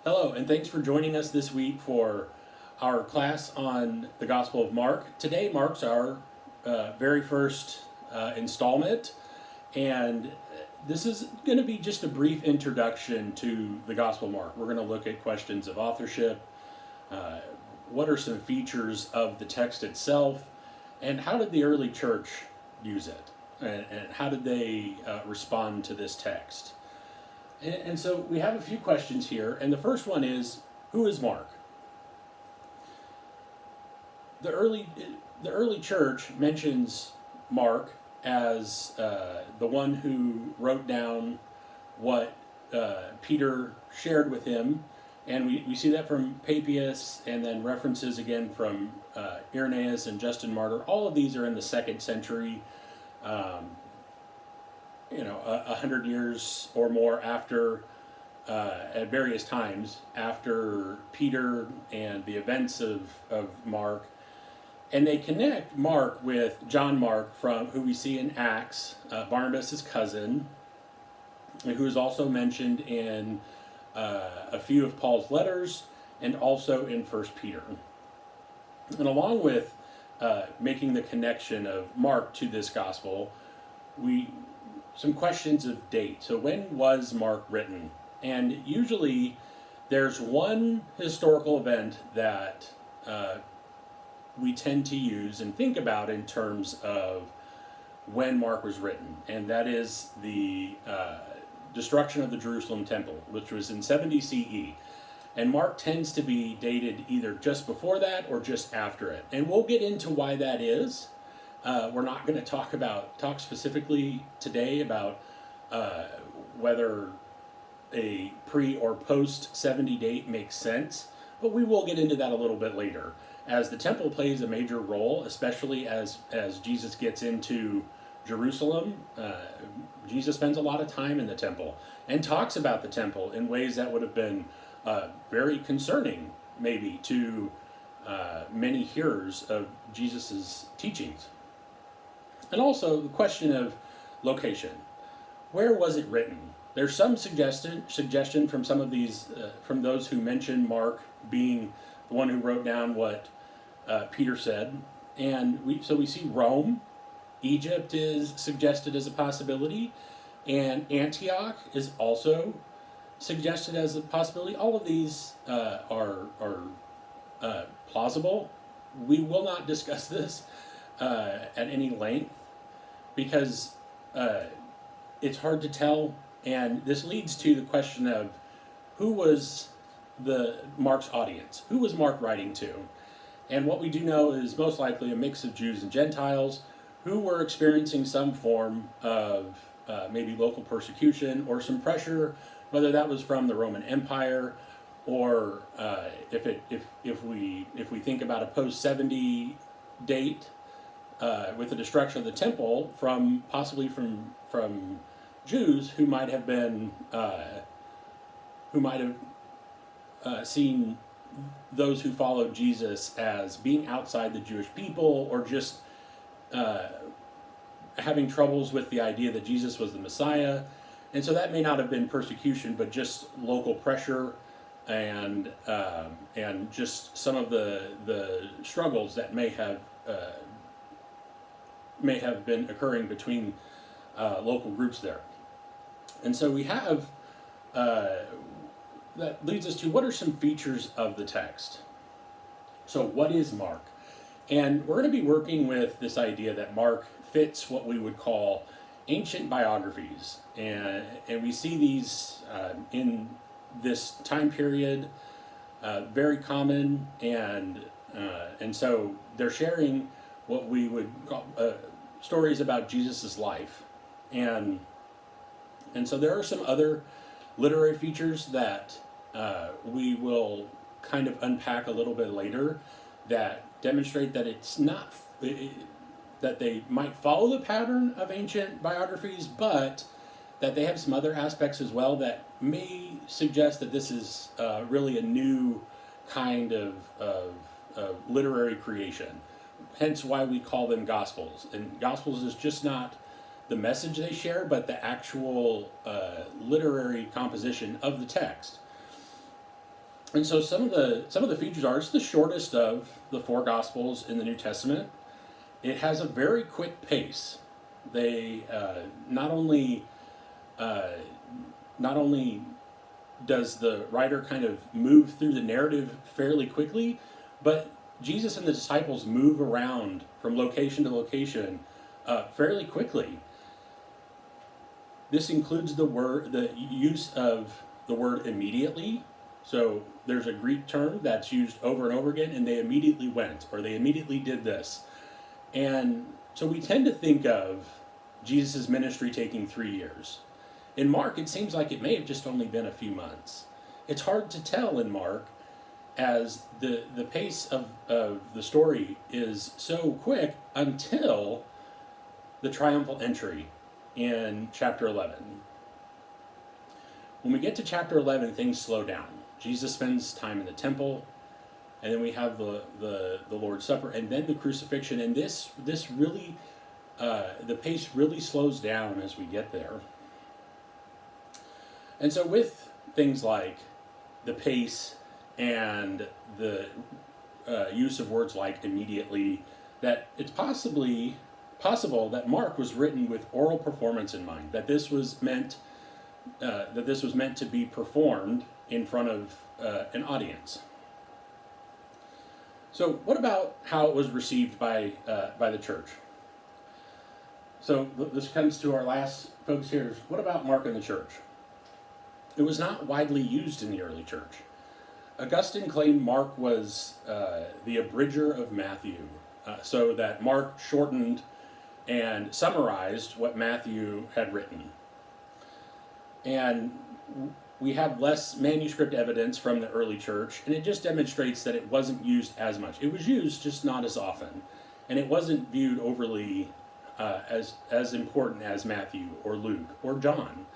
Hello, and thanks for joining us this week for our class on the Gospel of Mark. Today marks our very first installment, and this is going to be just a brief introduction to the Gospel of Mark. We're going to look at questions of authorship, what are some features of the text itself, and how did the early church use it, and how did they respond to this text. And so we have a few questions here, and the first one is, who is Mark? The early church mentions Mark as the one who wrote down what Peter shared with him, and we see that from Papias, and then references again from Irenaeus and Justin Martyr. All of these are in the 2nd century. 100 years or more after, at various times, after Peter and the events of Mark. And they connect Mark with John Mark, from who we see in Acts, Barnabas' cousin, who is also mentioned in a few of Paul's letters and also in 1 Peter. And along with making the connection of Mark to this gospel, some questions of date. So when was Mark written? And usually there's one historical event that we tend to use and think about in terms of when Mark was written, and that is the destruction of the Jerusalem temple, which was in 70 CE. And Mark tends to be dated either just before that or just after it. And we'll get into why that is. We're not going to talk specifically today about whether a pre or post 70 date makes sense, but we will get into that a little bit later, as the temple plays a major role, especially as Jesus gets into Jerusalem. Jesus spends a lot of time in the temple and talks about the temple in ways that would have been very concerning, maybe, to many hearers of Jesus's teachings. And also the question of location. Where was it written? There's some suggestion from some of these, from those who mention Mark being the one who wrote down what Peter said. And we see Rome. Egypt is suggested as a possibility. And Antioch is also suggested as a possibility. All of these are plausible. We will not discuss this at any length, because it's hard to tell, and this leads to the question of who was Mark's audience? Who was Mark writing to? And what we do know is most likely a mix of Jews and Gentiles who were experiencing some form of maybe local persecution or some pressure, whether that was from the Roman Empire, or if we think about a post-70 date, with the destruction of the temple, possibly from Jews who might have been seen those who followed Jesus as being outside the Jewish people, or just having troubles with the idea that Jesus was the Messiah. And so that may not have been persecution, but just local pressure and just some of the struggles that may have been occurring between local groups there. And so we have, that leads us to, what are some features of the text? So what is Mark? And we're going to be working with this idea that Mark fits what we would call ancient biographies. And we see these in this time period, very common, and so they're sharing what we would call stories about Jesus's life, and so there are some other literary features that we will kind of unpack a little bit later that demonstrate that it's not that they might follow the pattern of ancient biographies, but that they have some other aspects as well that may suggest that this is really a new kind of literary creation. Hence why we call them Gospels. And Gospels is just not the message they share, but the actual literary composition of the text. And so some of the features are, it's the shortest of the four Gospels in the New Testament. It has a very quick pace. They not only uh, not only does the writer kind of move through the narrative fairly quickly, but Jesus and the disciples move around from location to location fairly quickly. This includes the use of the word immediately. So there's a Greek term that's used over and over again, and they immediately went, or they immediately did this. And so we tend to think of Jesus' ministry taking 3 years. In Mark, it seems like it may have just only been a few months. It's hard to tell in Mark, as the pace of the story is so quick until the triumphal entry in chapter 11. When we get to chapter 11, things slow down. Jesus spends time in the temple, and then we have the Lord's Supper, and then the crucifixion, and this really, the pace really slows down as we get there. And so with things like the pace and the use of words like immediately, that it's possible that Mark was written with oral performance in mind, that this was meant to be performed in front of an audience. So what about how it was received by the church? So this comes to our last focus here. What about Mark and the church? It was not widely used in the early church. Augustine claimed Mark was the abridger of Matthew, so that Mark shortened and summarized what Matthew had written. And we have less manuscript evidence from the early church, and it just demonstrates that it wasn't used as much. It was used, just not as often. And it wasn't viewed overly as important as Matthew or Luke or John.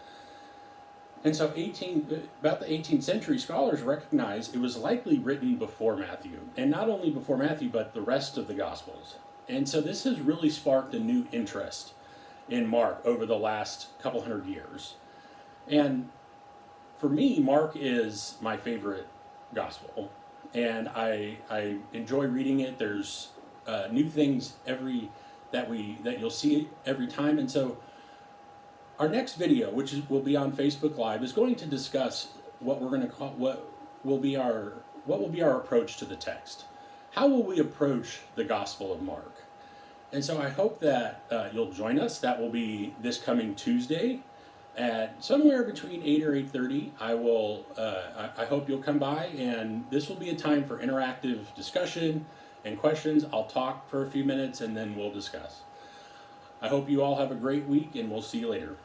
And so about the 18th century, scholars recognized it was likely written before Matthew. And not only before Matthew, but the rest of the Gospels. And so this has really sparked a new interest in Mark over the last couple hundred years. And for me, Mark is my favorite Gospel. And I enjoy reading it. There's new things that you'll see every time. And so our next video, which will be on Facebook Live, is going to discuss what we're going to call what will be our approach to the text. How will we approach the Gospel of Mark? And so I hope that you'll join us. That will be this coming Tuesday at somewhere between 8 or 8:30. I hope you'll come by, and this will be a time for interactive discussion and questions. I'll talk for a few minutes, and then we'll discuss. I hope you all have a great week, and we'll see you later.